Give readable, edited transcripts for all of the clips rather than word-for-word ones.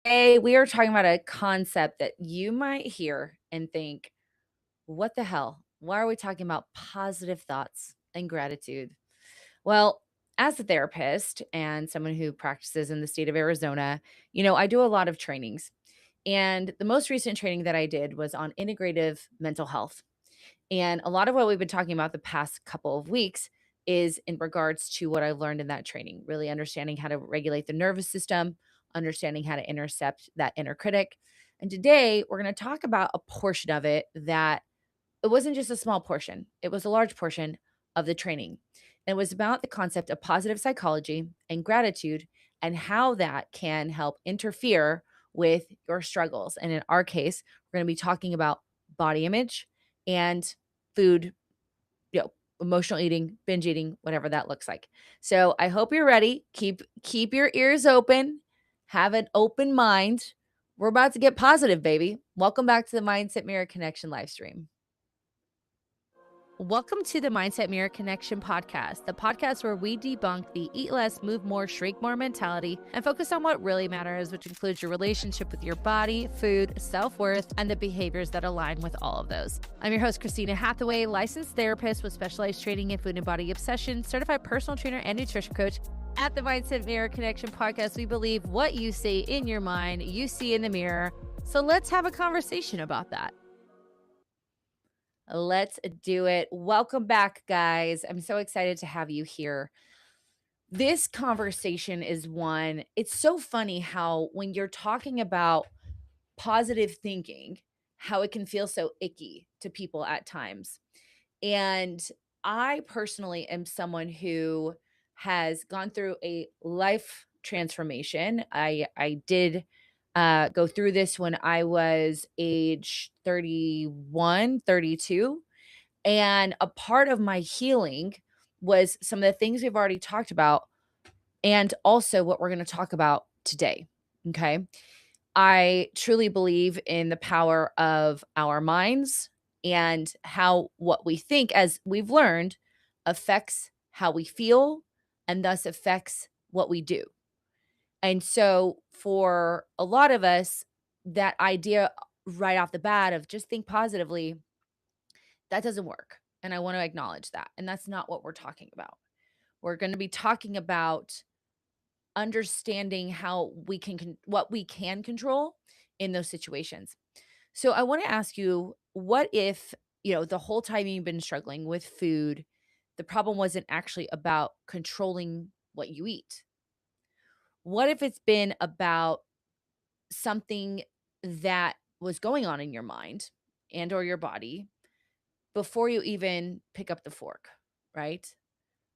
Today, we are talking about a concept that you might hear and think, what the hell? Why are we talking about positive thoughts and gratitude? Well, as a therapist and someone who practices in the state of Arizona, I do a lot of trainings. And the most recent training that I did was on integrative mental health. And a lot of what we've been talking about the past couple of weeks is in regards to what I learned in that training, really understanding how to regulate the nervous system, understanding how to intercept that inner critic. And today we're going to talk about a portion of it that it wasn't just a small portion, it was a large portion of the training. And it was about the concept of positive psychology and gratitude and how that can help interfere with your struggles. And in our case, we're going to be talking about body image and food, you know, emotional eating, binge eating, whatever that looks like. So I hope you're ready. Keep your ears open, have an open mind. We're about to get positive, baby. Welcome back to the Mindset Mirror Connection live stream. Welcome to the Mindset Mirror Connection podcast, the podcast where we debunk the eat less, move more, shrink more mentality and focus on what really matters, which includes your relationship with your body, food, self-worth, and the behaviors that align with all of those. I'm your host, Christina Hathaway, licensed therapist with specialized training in food and body obsession, certified personal trainer and nutrition coach. At the Mindset Mirror Connection podcast, we believe what you say in your mind, you see in the mirror. So let's have a conversation about that. Let's do it. Welcome back, guys. I'm so excited to have you here. This conversation is one, it's so funny how when you're talking about positive thinking, how it can feel so icky to people at times. And I personally am someone who has gone through a life transformation. I did go through this when I was age 31, 32. And a part of my healing was some of the things we've already talked about, and also what we're going to talk about today. Okay. I truly believe in the power of our minds and how what we think, as we've learned, affects how we feel and thus affects what we do. And so, for a lot of us, that idea right off the bat of just think positively, that doesn't work. And I want to acknowledge that. And that's not what we're talking about. We're going to be talking about understanding how we can what we can control in those situations. So I want to ask you, what if, the whole time you've been struggling with food, the problem wasn't actually about controlling what you eat? What if it's been about something that was going on in your mind and or your body before you even pick up the fork, right?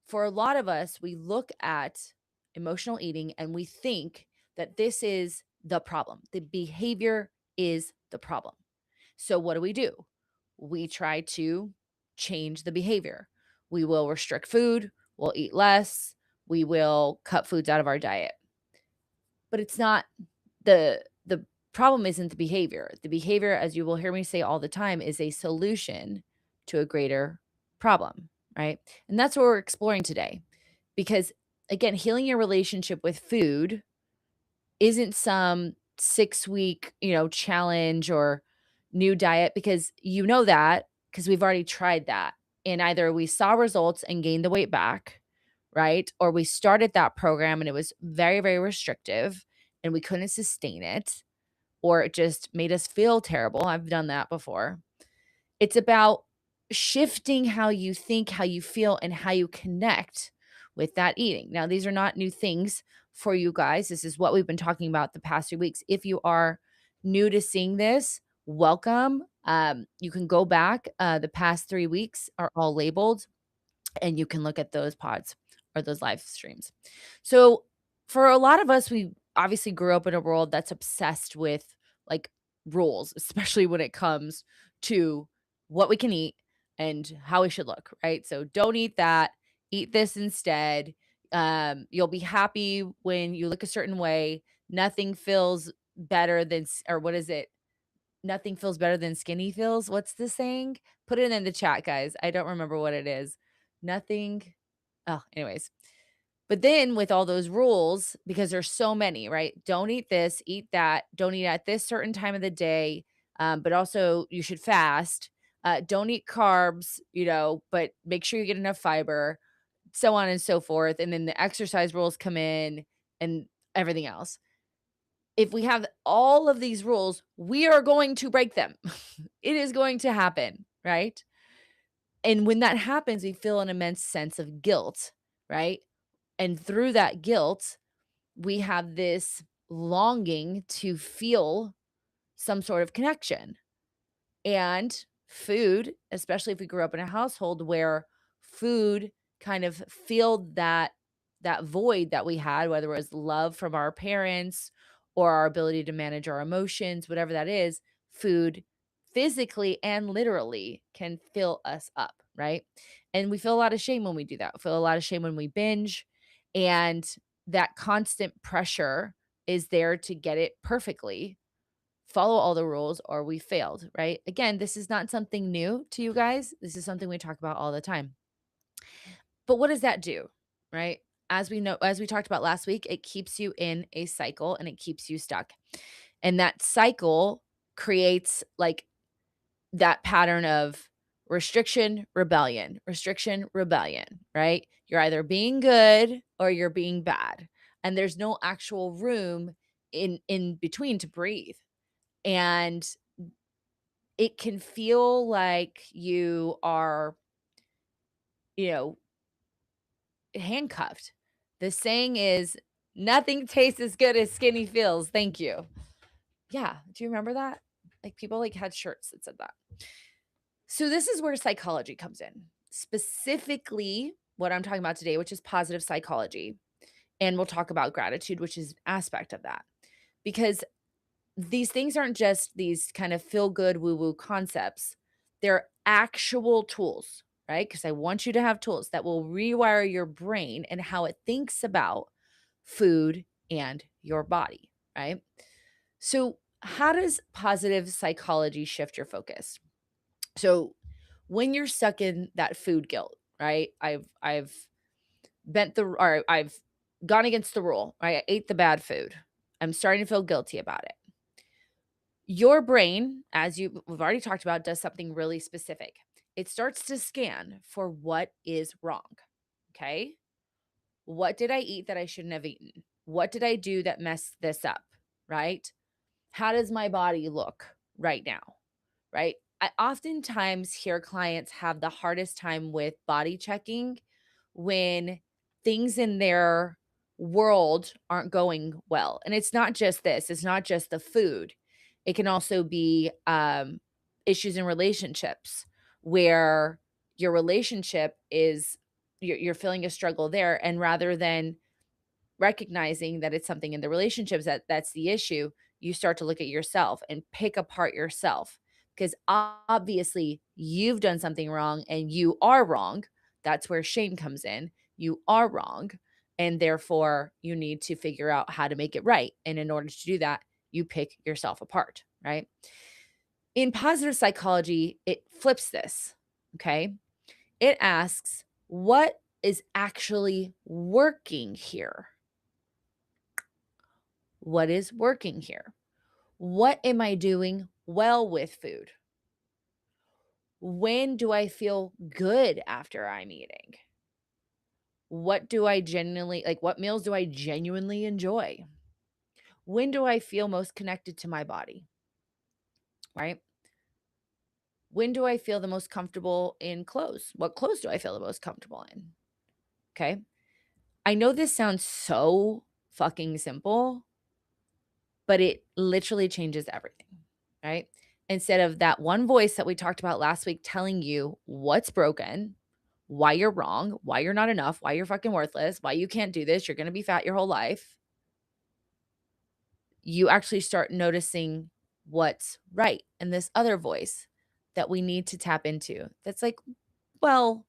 For a lot of us, we look at emotional eating and we think that this is the problem. The behavior is the problem. So, what do? We try to change the behavior. We will restrict food, we'll eat less, we will cut foods out of our diet. But it's not the problem isn't the behavior. The behavior, as you will hear me say all the time, is a solution to a greater problem, right? And that's what we're exploring today. Because again, healing your relationship with food isn't some 6-week, challenge or new diet, because because we've already tried that. And either we saw results and gained the weight back, right? Or we started that program and it was very, very restrictive and we couldn't sustain it, or it just made us feel terrible. I've done that before. It's about shifting how you think, how you feel, and how you connect with that eating. Now, these are not new things for you guys. This is what we've been talking about the past 2 weeks. If you are new to seeing this, welcome. You can go back. The past 3 weeks are all labeled, and you can look at those pods or those live streams. So, for a lot of us, we obviously grew up in a world that's obsessed with like rules, especially when it comes to what we can eat and how we should look, right? So, don't eat that, eat this instead. You'll be happy when you look a certain way. Nothing feels better than, or what is it? Nothing feels better than skinny feels. What's the saying? Put it in the chat, guys. I don't remember what it is. Nothing. Oh, anyways. But then with all those rules, because there's so many, right? Don't eat this, eat that, don't eat at this certain time of the day, but also you should fast. Don't eat carbs, but make sure you get enough fiber, so on and so forth. And then the exercise rules come in and everything else. If we have all of these rules, we are going to break them. It is going to happen, right? And when that happens, we feel an immense sense of guilt, right? And through that guilt, we have this longing to feel some sort of connection. And food, especially if we grew up in a household where food kind of filled that void that we had, whether it was love from our parents or our ability to manage our emotions, whatever that is, food physically and literally can fill us up, right? And we feel a lot of shame when we do that. We feel a lot of shame when we binge, and that constant pressure is there to get it perfectly, follow all the rules, or we failed, right? Again, this is not something new to you guys. This is something we talk about all the time. But what does that do, right? As we know, as we talked about last week, it keeps you in a cycle and it keeps you stuck. And that cycle creates like that pattern of restriction, rebellion, right? You're either being good or you're being bad. And there's no actual room in between to breathe. And it can feel like you are, you know, handcuffed. The saying is, "Nothing tastes as good as skinny feels." Thank you. Yeah, do you remember that? Like, people, like, had shirts that said that. So this is where psychology comes in. Specifically, what I'm talking about today, which is positive psychology, and we'll talk about gratitude, which is an aspect of that. Because these things aren't just these kind of feel good woo-woo concepts. They're actual tools, right? Because I want you to have tools that will rewire your brain and how it thinks about food and your body, right? So, how does positive psychology shift your focus? So, when you're stuck in that food guilt, right? I've I've gone against the rule, right? I ate the bad food. I'm starting to feel guilty about it. Your brain, as we've already talked about, does something really specific. It starts to scan for what is wrong. Okay. What did I eat that I shouldn't have eaten? What did I do that messed this up? Right? How does my body look right now? Right? I oftentimes hear clients have the hardest time with body checking when things in their world aren't going well. And it's not just this, it's not just the food. It can also be issues in relationships where your relationship is you're feeling a struggle there, and rather than recognizing that it's something in the relationships that's the issue, you start to look at yourself and pick apart yourself, because obviously you've done something wrong and you are wrong. That's where shame comes in. You are wrong. And therefore, you need to figure out how to make it right. And in order to do that, you pick yourself apart, right? In positive psychology, it flips this. Okay. It asks, what is actually working here? What is working here? What am I doing well with food? When do I feel good after I'm eating? What do I genuinely like? What meals do I genuinely enjoy? When do I feel most connected to my body? Right? When do I feel the most comfortable in clothes? What clothes do I feel the most comfortable in? Okay. I know this sounds so fucking simple, but it literally changes everything, right? Instead of that one voice that we talked about last week telling you what's broken, why you're wrong, why you're not enough, why you're fucking worthless, why you can't do this, you're going to be fat your whole life, you actually start noticing what's right. And this other voice that we need to tap into that's like, well,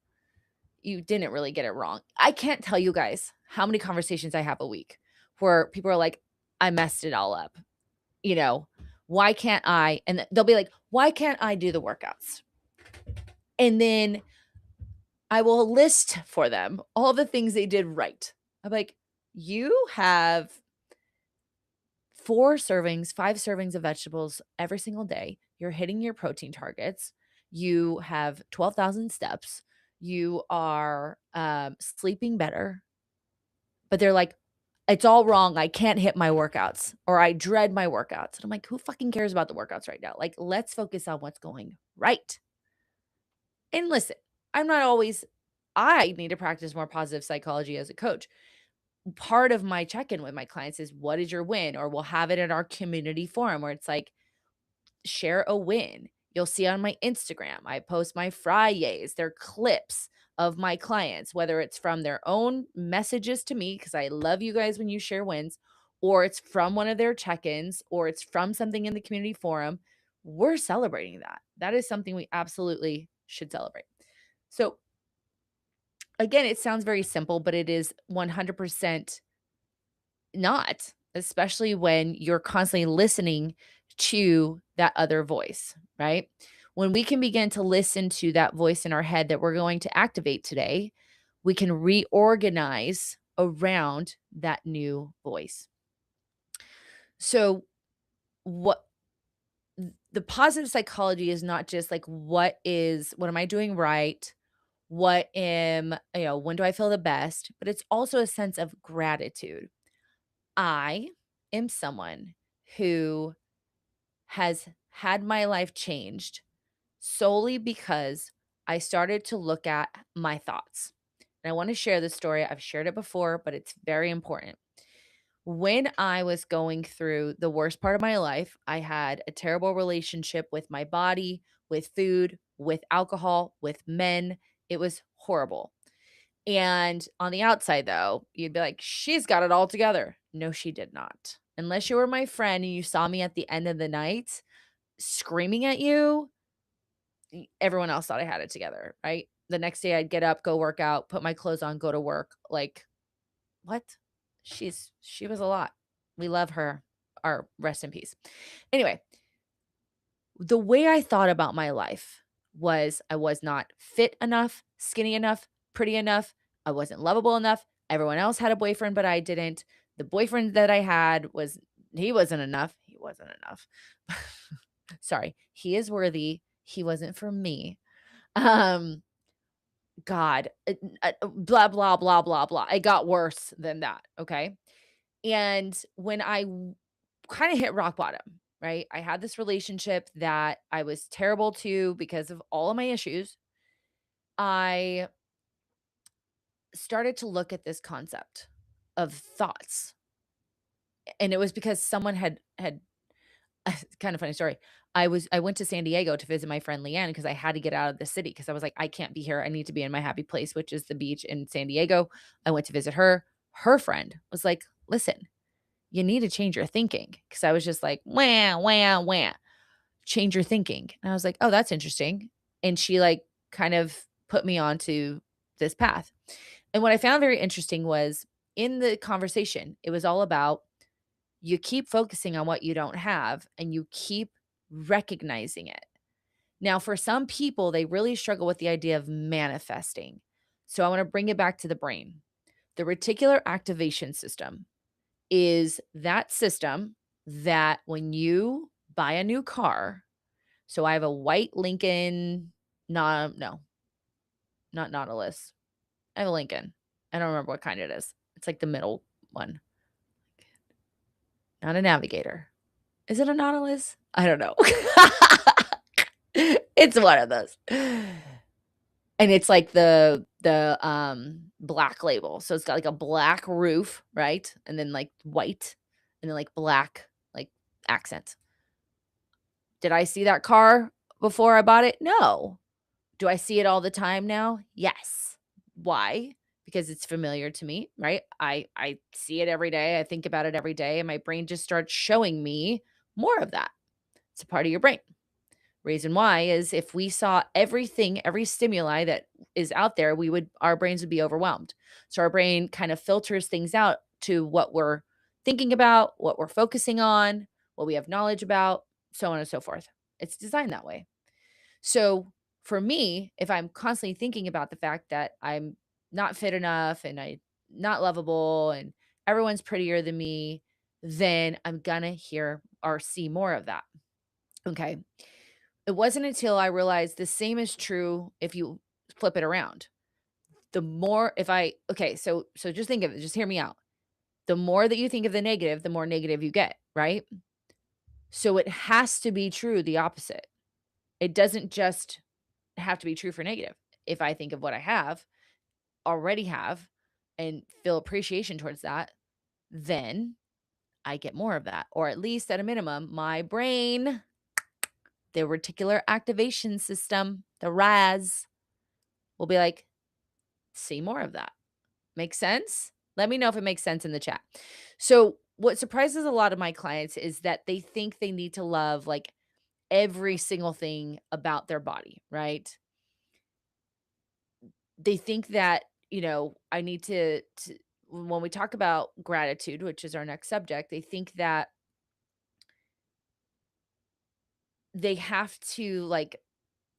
you didn't really get it wrong. I can't tell you guys how many conversations I have a week where people are like, I messed it all up. You know, why can't I? And they'll be like, why can't I do the workouts? And then I will list for them all the things they did right. I'm like, you have 4 servings, 5 servings of vegetables every single day. You're hitting your protein targets. You have 12,000 steps. You are, sleeping better. But they're like, "It's all wrong. I can't hit my workouts," or "I dread my workouts." And I'm like, "Who fucking cares about the workouts right now? Like, let's focus on what's going right." And listen, I'm not always I need to practice more positive psychology as a coach. Part of my check-in with my clients is, "What is your win?" Or we'll have it in our community forum where it's like, share a win. You'll see on my Instagram, I post my Fridays. They're clips of my clients, whether it's from their own messages to me, because I love you guys when you share wins, or it's from one of their check ins, or it's from something in the community forum. We're celebrating that. That is something we absolutely should celebrate. So, again, it sounds very simple, but it is 100% not, especially when you're constantly listening to that other voice, right? When we can begin to listen to that voice in our head that we're going to activate today, we can reorganize around that new voice. So, what the positive psychology is not just like what am I doing right? When do I feel the best? But it's also a sense of gratitude. I am someone who has had my life changed solely because I started to look at my thoughts. And I want to share this story. I've shared it before, but it's very important. When I was going through the worst part of my life, I had a terrible relationship with my body, with food, with alcohol, with men. It was horrible. And on the outside, though, you'd be like, "She's got it all together." No, she did not. Unless you were my friend and you saw me at the end of the night screaming at you, everyone else thought I had it together, right? The next day, I'd get up, go work out, put my clothes on, go to work. Like, what? She was a lot. We love her. Our rest in peace. Anyway, the way I thought about my life was I was not fit enough, skinny enough, pretty enough. I wasn't lovable enough. Everyone else had a boyfriend, but I didn't. The boyfriend that I had he wasn't enough. He wasn't enough. Sorry. He is worthy. He wasn't for me. Um, God, blah, blah, blah, blah, blah. It got worse than that. Okay. And when I kind of hit rock bottom, right? I had this relationship that I was terrible to because of all of my issues. I started to look at this concept of thoughts. And it was because someone had kind of funny story. I went to San Diego to visit my friend Leanne because I had to get out of the city because I was like, I can't be here. I need to be in my happy place, which is the beach in San Diego. I went to visit her. Her friend was like, listen, you need to change your thinking. Cause I was just like, wah, wah, wah, change your thinking. And I was like, oh, that's interesting. And she like kind of put me onto this path. And what I found very interesting was in the conversation, it was all about you keep focusing on what you don't have and you keep recognizing it. Now, for some people, they really struggle with the idea of manifesting. So I want to bring it back to the brain. The reticular activation system is that system that when you buy a new car, so I have a white Lincoln, no, not Nautilus. I have a Lincoln. I don't remember what kind it is. It's like the middle one, not a Navigator. Is it a Nautilus? I don't know. It's one of those. And it's like the black label. So it's got like a black roof, right? And then like white and then like black like accent. Did I see that car before I bought it? No. Do I see it all the time now? Yes. Why? Because it's familiar to me, right? I see it every day. I think about it every day and my brain just starts showing me more of that. It's a part of your brain. Reason why is if we saw everything, every stimuli that is out there, our brains would be overwhelmed. So our brain kind of filters things out to what we're thinking about, what we're focusing on, what we have knowledge about, so on and so forth. It's designed that way. So for me, if I'm constantly thinking about the fact that I'm not fit enough and not lovable and everyone's prettier than me, then I'm gonna hear or see more of that. Okay. It wasn't until I realized the same is true if you flip it around. The more if I okay, so just think of it, just hear me out. The more that you think of the negative, the more negative you get, right? So it has to be true the opposite. It doesn't just have to be true for negative. If I think of what I already have, and feel appreciation towards that, then I get more of that. Or at least at a minimum, my brain, the reticular activation system, the RAS, will be like, see more of that. Make sense? Let me know if it makes sense in the chat. So, what surprises a lot of my clients is that they think they need to love like every single thing about their body, right? They think that, I need to when we talk about gratitude, which is our next subject, they think that they have to like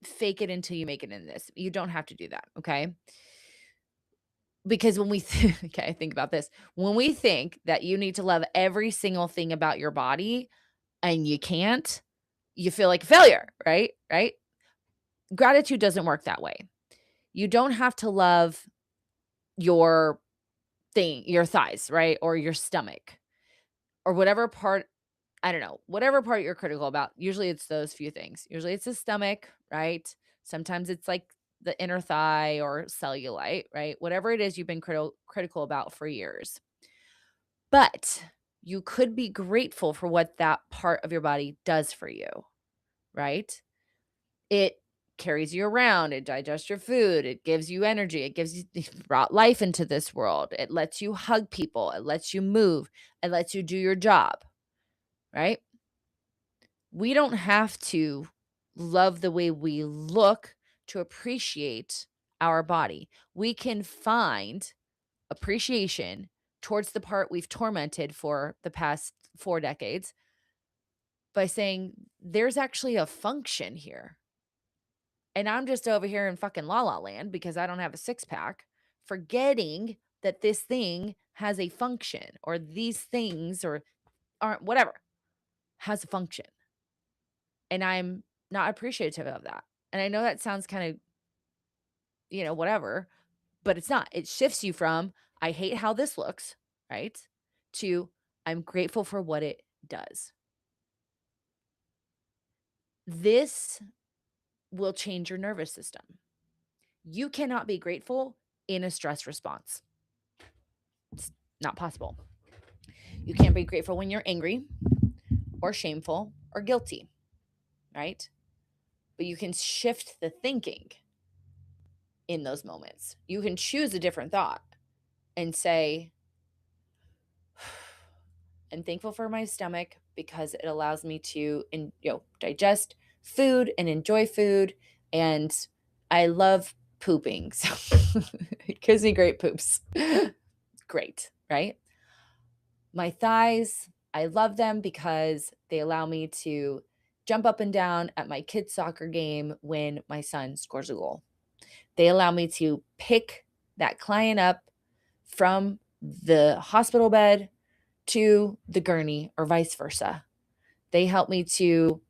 fake it until you make it in this. You don't have to do that, okay? Because when we okay, think about this. When we think that you need to love every single thing about your body and you can't, you feel like a failure, right? Right? Gratitude doesn't work that way. You don't have to love your your thighs, right? Or your stomach or whatever part, I don't know, whatever part you're critical about. Usually it's those few things. Usually it's the stomach, right? Sometimes it's like the inner thigh or cellulite, right? Whatever it is you've been critical about for years. But you could be grateful for what that part of your body does for you, right? It carries you around, it digests your food, it gives you energy, it gives you it brought life into this world. It lets you hug people, it lets you move, it lets you do your job, right? We don't have to love the way we look to appreciate our body. We can find appreciation towards the part we've tormented for the past 4 decades by saying, "There's actually a function here." And I'm just over here in fucking la la land because I don't have a six pack, forgetting that this thing has a function or these things or aren't whatever has a function. And I'm not appreciative of that. And I know that sounds kind of, whatever, but it's not. It shifts you from, I hate how this looks, right? To, I'm grateful for what it does. This will change your nervous system. You cannot be grateful in a stress response. It's not possible. You can't be grateful when you're angry or shameful or guilty, right? But you can shift the thinking in those moments. You can choose a different thought and say, I'm thankful for my stomach because it allows me to digest food and enjoy food. And I love pooping. So it gives me great poops. Great, right? My thighs, I love them because they allow me to jump up and down at my kids' soccer game when my son scores a goal. They allow me to pick that client up from the hospital bed to the gurney or vice versa. They help me to,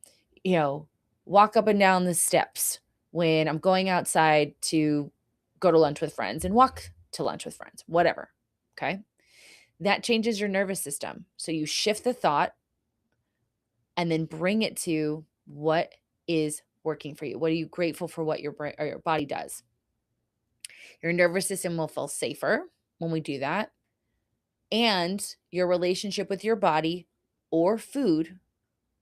you know, walk up and down the steps when I'm going outside to go to lunch with friends and walk to lunch with friends, whatever. Okay. That changes your nervous system. So you shift the thought and then bring it to what is working for you. What are you grateful for what your brain or your body does? Your nervous system will feel safer when we do that. And your relationship with your body or food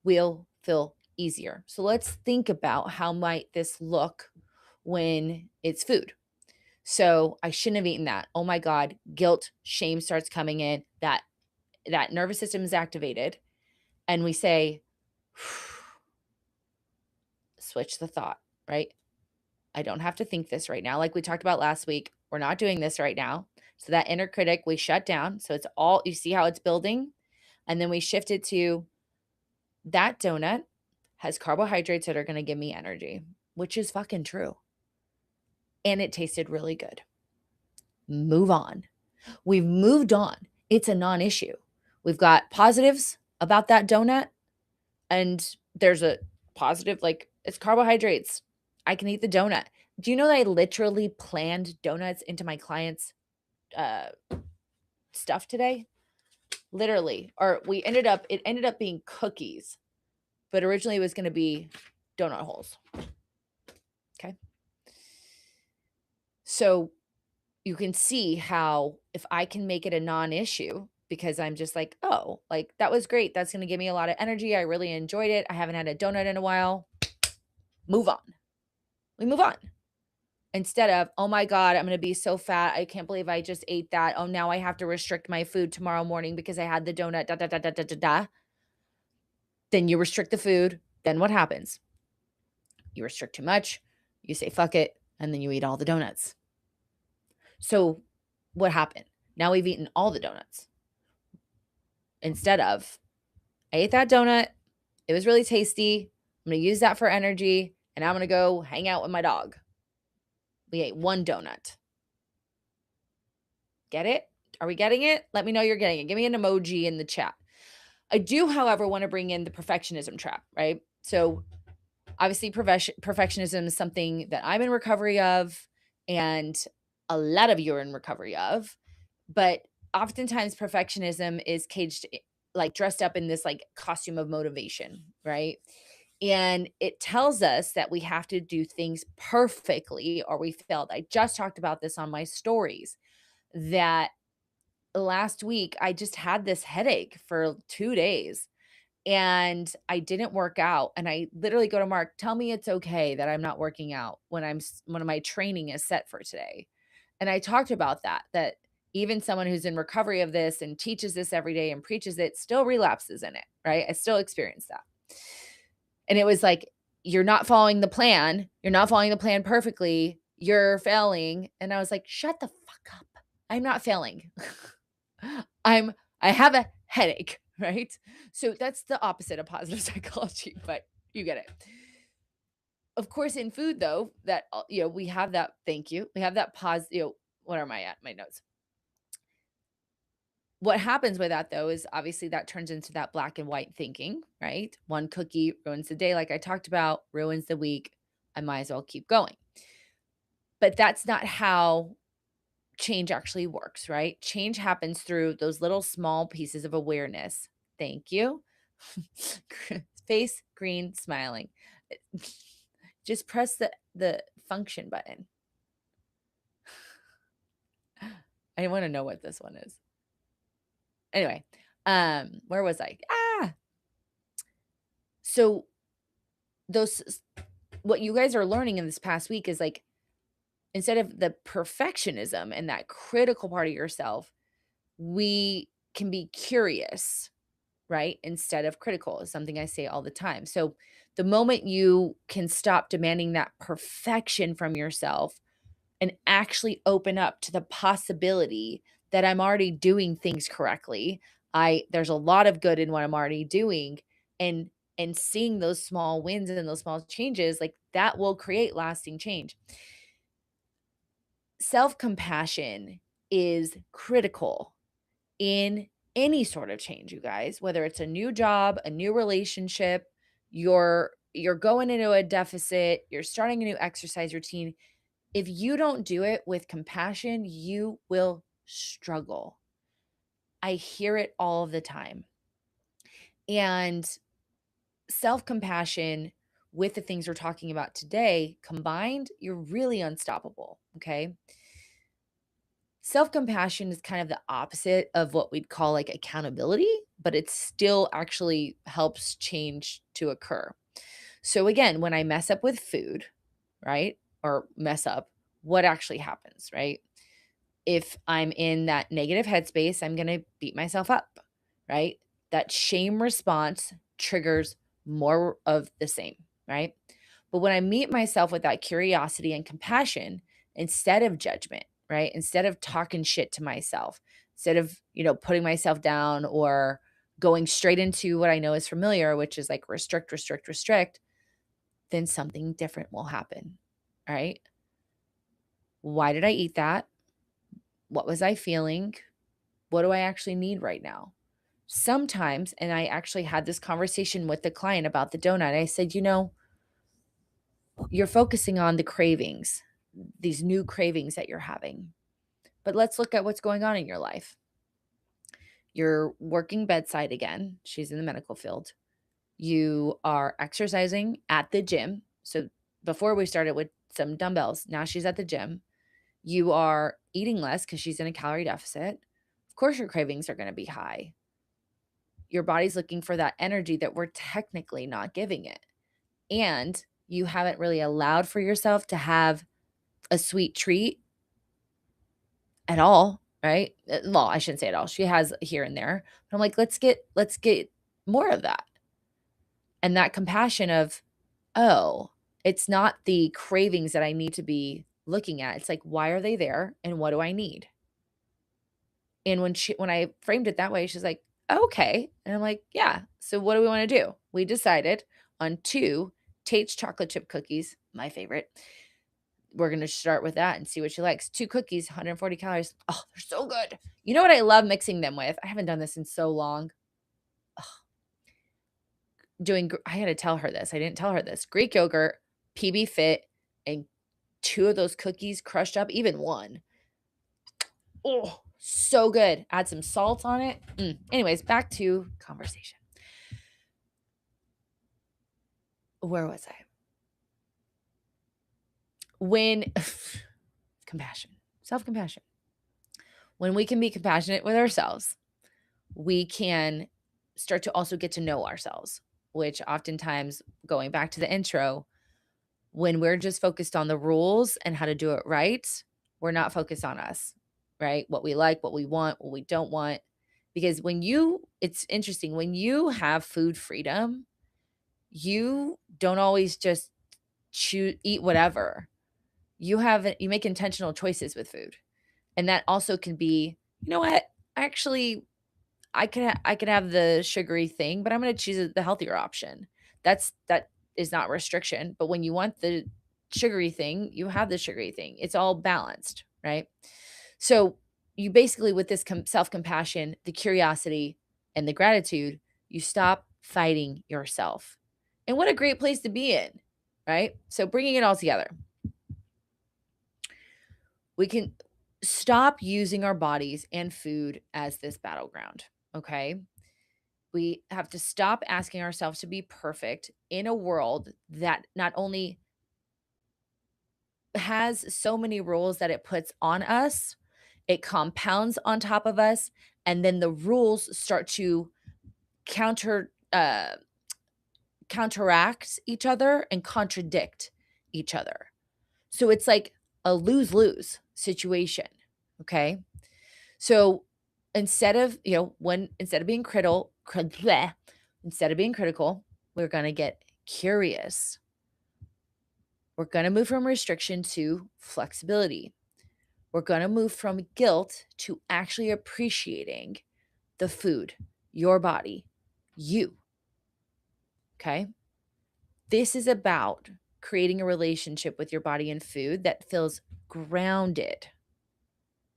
will feel easier. So let's think about how might this look when it's food. So I shouldn't have eaten that. Oh my God, guilt, shame starts coming in. That nervous system is activated. And we say, switch the thought, right? I don't have to think this right now. Like we talked about last week, we're not doing this right now. So that inner critic, we shut down. So it's all, you see how it's building? And then we shift it to that donut has carbohydrates that are going to give me energy, which is fucking true. And it tasted really good. Move on. We've moved on. It's a non-issue. We've got positives about that donut, and there's a positive, like, it's carbohydrates. I can eat the donut. Do you know that I literally planned donuts into my clients' uh, stuff today? Literally. Or it ended up being cookies, but originally it was gonna be donut holes. Okay. So you can see how if I can make it a non-issue because I'm just like, "Oh, like, that was great. That's gonna give me a lot of energy. I really enjoyed it. I haven't had a donut in a while." Move on. We move on. Instead of, "Oh my god, I'm gonna be so fat. I can't believe I just ate that. Oh, now I have to restrict my food tomorrow morning because I had the donut, da, da, da, da, da, da, da." Then you restrict the food. Then what happens? You restrict too much, you say, "Fuck it," and then you eat all the donuts. So what happened? Now we've eaten all the donuts instead of, I ate that donut. It was really tasty. I'm going to use that for energy, and I'm going to go hang out with my dog. We ate one donut. Get it? Are we getting it? Let me know you're getting it. Give me an emoji in the chat. I do, however, want to bring in the perfectionism trap, right? So obviously, perfectionism is something that I'm in recovery of, and a lot of you are in recovery of. But oftentimes, perfectionism is caged, like dressed up in this like costume of motivation, right? And it tells us that we have to do things perfectly or we failed. I just talked about this on my stories that last week I just had this headache for 2 days and I didn't work out. And I literally go to Mark, tell me it's okay that I'm not working out when when my training is set for today. And I talked about that even someone who's in recovery of this and teaches this every day and preaches it still relapses in it, right? I still experience that. And it was like, you're not following the plan. You're not following the plan perfectly. You're failing. And I was like, shut the fuck up. I'm not failing. I have a headache, right? So that's the opposite of positive psychology, but you get it. Of course, in food though, that we have that, thank you. We have that what am I at? My notes. What happens with that though is obviously that turns into that black and white thinking, right? One cookie ruins the day, like I talked about, ruins the week. I might as well keep going. But that's not how change actually works, right? Change happens through those little small pieces of awareness. Thank you. Face green smiling. Just press the function button. I want to know what this one is. Anyway, where was I? So those what you guys are learning in this past week is like instead of the perfectionism and that critical part of yourself, we can be curious, right? Instead of critical is something I say all the time. So the moment you can stop demanding that perfection from yourself and actually open up to the possibility that I'm already doing things correctly. There's a lot of good in what I'm already doing and seeing those small wins and those small changes like that will create lasting change. Self-compassion is critical in any sort of change, you guys, whether it's a new job, a new relationship, you're going into a deficit, you're starting a new exercise routine. If you don't do it with compassion, you will struggle. I hear it all the time. And self-compassion with the things we're talking about today combined, you're really unstoppable, okay? Self-compassion is kind of the opposite of what we'd call like accountability, but it still actually helps change to occur. So again, when I mess up with food, right? Or mess up, what actually happens, right? If I'm in that negative headspace, I'm going to beat myself up, right? That shame response triggers more of the same, right? But when I meet myself with that curiosity and compassion instead of judgment, right? Instead of talking shit to myself, instead of, putting myself down or going straight into what I know is familiar, which is like restrict, restrict, restrict, then something different will happen, right? Why did I eat that? What was I feeling? What do I actually need right now? Sometimes, and I actually had this conversation with the client about the donut. I said, you're focusing on the cravings, these new cravings that you're having. But let's look at what's going on in your life. You're working bedside again. She's in the medical field. You are exercising at the gym. So before we started with some dumbbells, now she's at the gym. You are eating less because she's in a calorie deficit. Of course, your cravings are going to be high. Your body's looking for that energy that we're technically not giving it. And you haven't really allowed for yourself to have a sweet treat at all, right? Well, I shouldn't say at all. She has here and there. But I'm like, let's get more of that. And that compassion of, oh, it's not the cravings that I need to be looking at. It's like, why are they there and what do I need? And when I framed it that way, she's like, okay. And I'm like, yeah. So what do we want to do? We decided on 2 Tate's chocolate chip cookies, my favorite. We're going to start with that and see what she likes. 2 cookies, 140 calories. Oh, they're so good. You know what I love mixing them with? I haven't done this in so long. I had to tell her this. I didn't tell her this. Greek yogurt, PB Fit, and 2 of those cookies crushed up, even 1. Oh, so good. Add some salt on it. Anyways, back to conversation. Where was I? When compassion, self-compassion. When we can be compassionate with ourselves, we can start to also get to know ourselves, which oftentimes, going back to the intro, when we're just focused on the rules and how to do it right, we're not focused on us, right? What we like, what we want, what we don't want. Because it's interesting, when you have food freedom, you don't always just eat whatever. You make intentional choices with food. And that also can be, you know what? Actually, I could have the sugary thing, but I'm going to choose the healthier option. That is not restriction, but when you want the sugary thing, you have the sugary thing. It's all balanced, right? So you basically, with this self-compassion, the curiosity, and the gratitude, you stop fighting yourself. And what a great place to be in, right? So bringing it all together, we can stop using our bodies and food as this battleground, okay? We have to stop asking ourselves to be perfect in a world that not only has so many rules that it puts on us, it compounds on top of us, and then the rules start to counteract each other and contradict each other. So it's like a lose-lose situation, okay? So instead of, instead of being instead of being critical, we're going to get curious. We're going to move from restriction to flexibility. We're going to move from guilt to actually appreciating the food, your body, you. Okay? This is about creating a relationship with your body and food that feels grounded,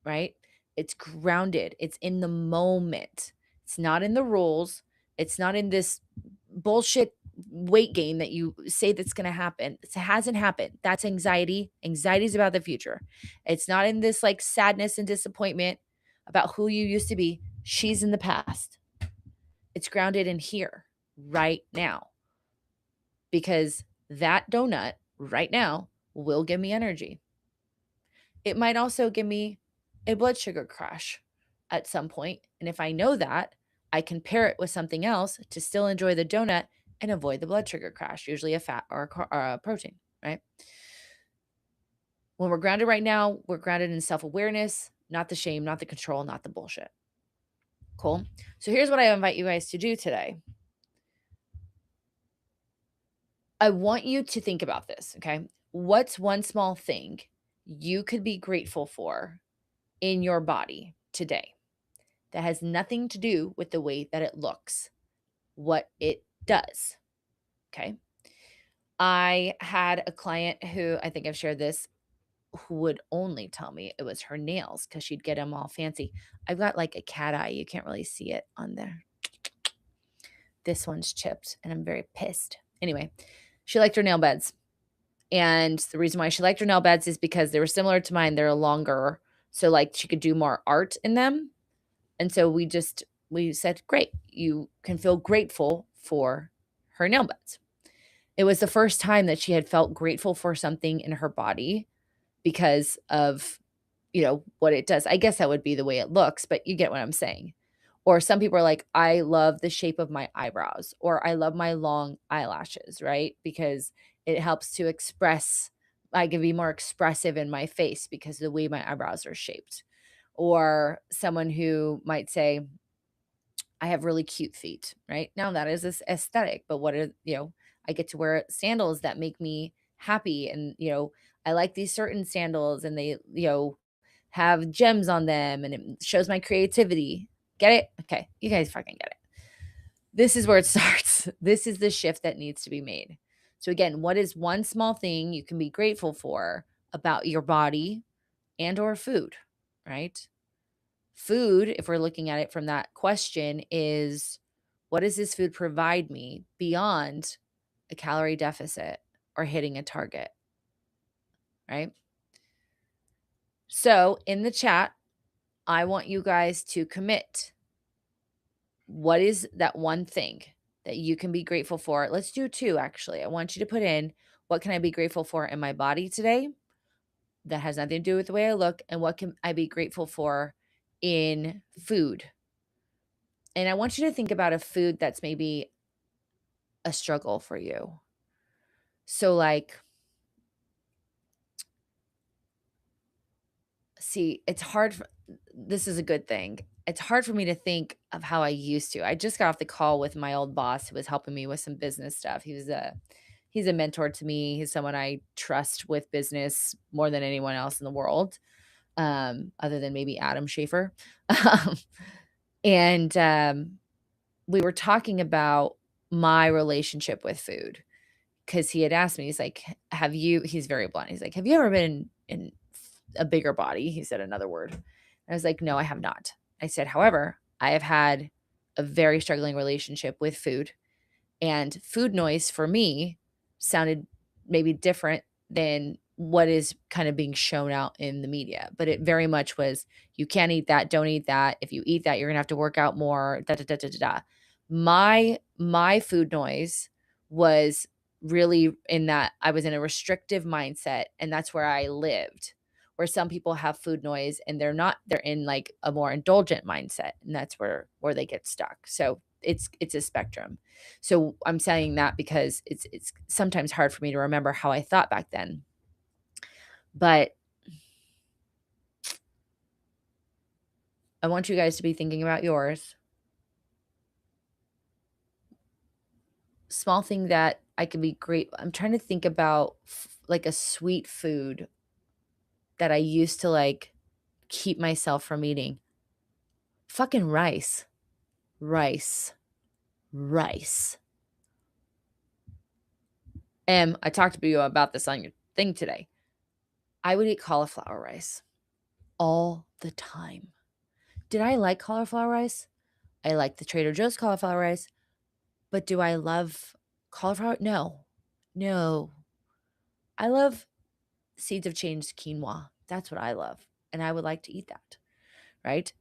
right? It's grounded. It's in the moment. It's not in the rules. It's not in this bullshit weight gain that you say that's going to happen. It hasn't happened. That's anxiety. Anxiety is about the future. It's not in this like sadness and disappointment about who you used to be. She's in the past. It's grounded in here right now, because that donut right now will give me energy. It might also give me a blood sugar crash at some point. And if I know that, I can pair it with something else to still enjoy the donut and avoid the blood sugar crash, usually a fat or a protein, right? When we're grounded right now, we're grounded in self-awareness, not the shame, not the control, not the bullshit. Cool. So here's what I invite you guys to do today. I want you to think about this, okay? What's one small thing you could be grateful for in your body today that has nothing to do with the way that it looks, what it does? Okay. I had a client who, I think I've shared this, who would only tell me it was her nails because she'd get them all fancy. I've got like a cat eye. You can't really see it on there. This one's chipped and I'm very pissed. Anyway, she liked her nail beds. And the reason why she liked her nail beds is because they were similar to mine. They're longer. So like she could do more art in them. And so we said, great, you can feel grateful for her nail beds. It was the first time that she had felt grateful for something in her body because of, what it does. I guess that would be the way it looks, but you get what I'm saying. Or some people are like, I love the shape of my eyebrows, or I love my long eyelashes, right? Because it helps to express, I can be more expressive in my face because of the way my eyebrows are shaped. Or someone who might say, I have really cute feet, right? Now that is this aesthetic, but I get to wear sandals that make me happy. And, I like these certain sandals and they, have gems on them and it shows my creativity. Get it? Okay. You guys fucking get it. This is where it starts. This is the shift that needs to be made. So again, what is one small thing you can be grateful for about your body and or food, right? Food, if we're looking at it from that question, is what does this food provide me beyond a calorie deficit or hitting a target, right? So in the chat, I want you guys to commit. What is that one thing that you can be grateful for? Let's do two, actually. I want you to put in, what can I be grateful for in my body today? That has nothing to do with the way I look. And what can I be grateful for in food? And I want you to think about a food that's maybe a struggle for you. So, like, see, this is a good thing. It's hard for me to think of how I used to. I just got off the call with my old boss who was helping me with some business stuff. He's a mentor to me. He's someone I trust with business more than anyone else in the world, other than maybe Adam Schaefer. Um, and we were talking about my relationship with food because he had asked me, he's like, he's very blunt. He's like, have you ever been in a bigger body? He said another word. I was like, no, I have not. I said, however, I have had a very struggling relationship with food, and food noise for me sounded maybe different than what is kind of being shown out in the media. But it very much was, you can't eat that, don't eat that. If you eat that, you're gonna have to work out more. Da da da da da. Da. My food noise was really in that I was in a restrictive mindset, and that's where I lived. Where some people have food noise and they're in like a more indulgent mindset, and that's where they get stuck. So it's a spectrum. So I'm saying that because it's sometimes hard for me to remember how I thought back then. But I want you guys to be thinking about yours. Small thing that I could be great. I'm trying to think about like a sweet food that I used to like keep myself from eating. Fucking rice. Rice. Rice. I talked to you about this on your thing today. I would eat cauliflower rice all the time. Did I like cauliflower rice? I like the Trader Joe's cauliflower rice, but do I love cauliflower? No. No. I love seeds of change quinoa. That's what I love, and I would like to eat that, right?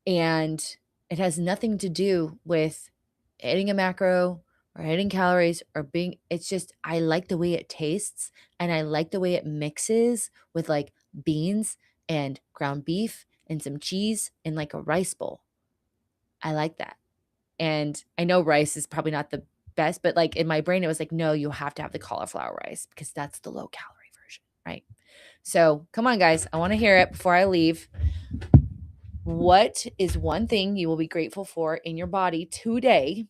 And it has nothing to do with hitting a macro or hitting calories or it's just, I like the way it tastes and I like the way it mixes with like beans and ground beef and some cheese in like a rice bowl. I like that. And I know rice is probably not the best, but like in my brain, it was like, no, you have to have the cauliflower rice because that's the low calorie version, right? So come on, guys. I want to hear it before I leave. What is one thing you will be grateful for in your body today?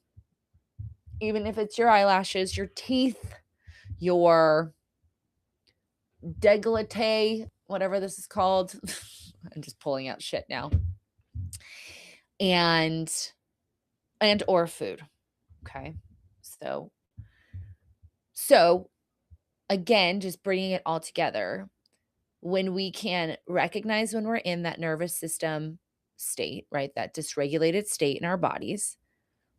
Even if it's your eyelashes, your teeth, your décolleté, whatever this is called. I'm just pulling out shit now. And or food. Okay. So again, just bringing it all together. when we can recognize when we're in that nervous system state, right? That dysregulated state in our bodies,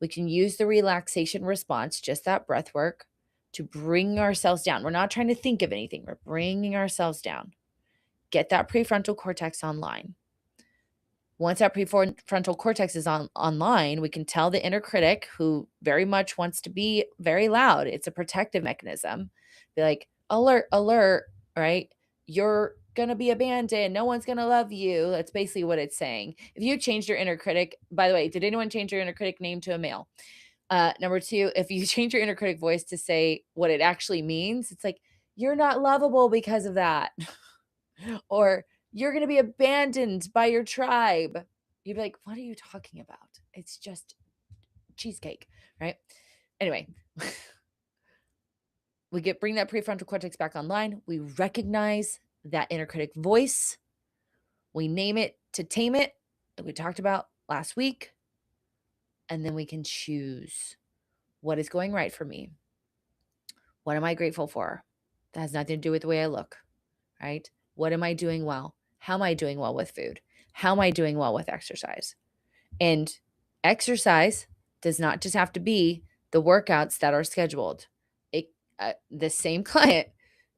we can use the relaxation response, just that breath work, to bring ourselves down. We're not trying to think of anything, we're bringing ourselves down. Get that prefrontal cortex online. Once that prefrontal cortex is online, we can tell the inner critic, who very much wants to be very loud. It's a protective mechanism. Be like, alert, alert, right? You're going to be abandoned. No one's going to love you. That's basically what it's saying. If you changed your inner critic, by the way, did anyone change your inner critic name to a male? Number two, if you change your inner critic voice to say what it actually means, it's like, you're not lovable because of that. Or you're going to be abandoned by your tribe. You'd be like, what are you talking about? It's just cheesecake, right? Anyway, bring that prefrontal cortex back online. We recognize that inner critic voice. We name it to tame it, like we talked about last week. And then we can choose what is going right for me. What am I grateful for? That has nothing to do with the way I look, right? What am I doing well? How am I doing well with food? How am I doing well with exercise? And exercise does not just have to be the workouts that are scheduled. The same client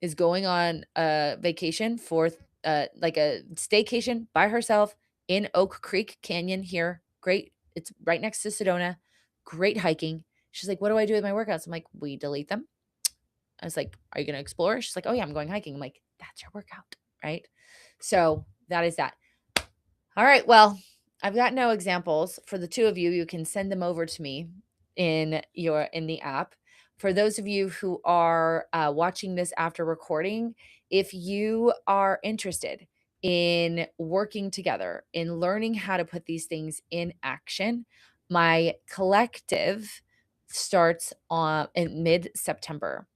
is going on a vacation for like a staycation by herself in Oak Creek Canyon here. Great. It's right next to Sedona. Great hiking. She's like, what do I do with my workouts? I'm like, we delete them. I was like, are you going to explore? She's like, oh yeah, I'm going hiking. I'm like, that's your workout, right? So that is that. All right. Well, I've got no examples for the two of you. You can send them over to me in the app. For those of you who are watching this after recording, if you are interested in working together, in learning how to put these things in action, my collective starts in mid-September.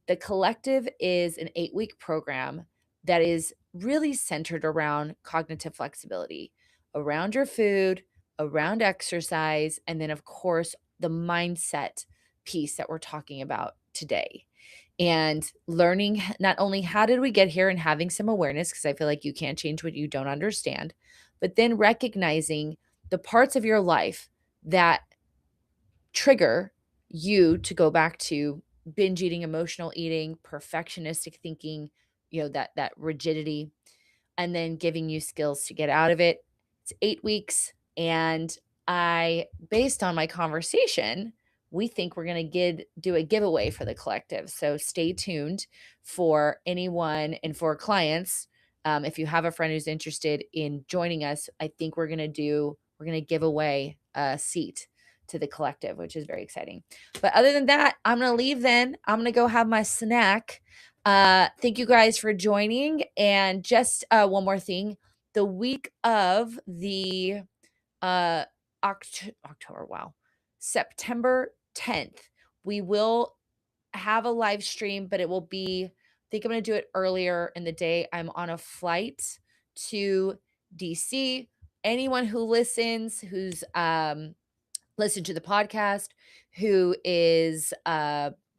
The collective is an 8-week program that is really centered around cognitive flexibility, around your food, around exercise, and then, of course, the mindset piece that we're talking about today. And learning not only how did we get here and having some awareness, because I feel like you can't change what you don't understand, but then recognizing the parts of your life that trigger you to go back to binge eating, emotional eating, perfectionistic thinking, that rigidity, and then giving you skills to get out of it. It's 8 weeks, and based on my conversation, we think we're going to do a giveaway for the collective. So stay tuned for anyone and for clients. If you have a friend who's interested in joining us, I think we're going to give away a seat to the collective, which is very exciting. But other than that, I'm going to leave then. I'm going to go have my snack. Thank you guys for joining. And just one more thing. The week of the September 10th, we will have a live stream, but it will be, I think I'm going to do it earlier in the day. I'm on a flight to DC. Anyone who listens, who's listened to the podcast, who is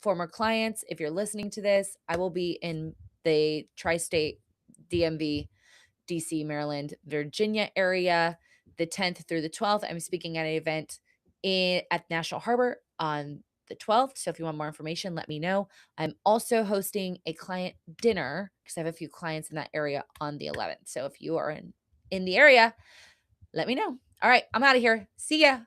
former clients, if you're listening to this, I will be in the tri-state DMV, DC, Maryland, Virginia area the 10th through the 12th. I'm speaking at an event at National Harbor on the 12th. So if you want more information, let me know. I'm also hosting a client dinner because I have a few clients in that area on the 11th. So if you are in the area, let me know. All right, I'm out of here. See ya.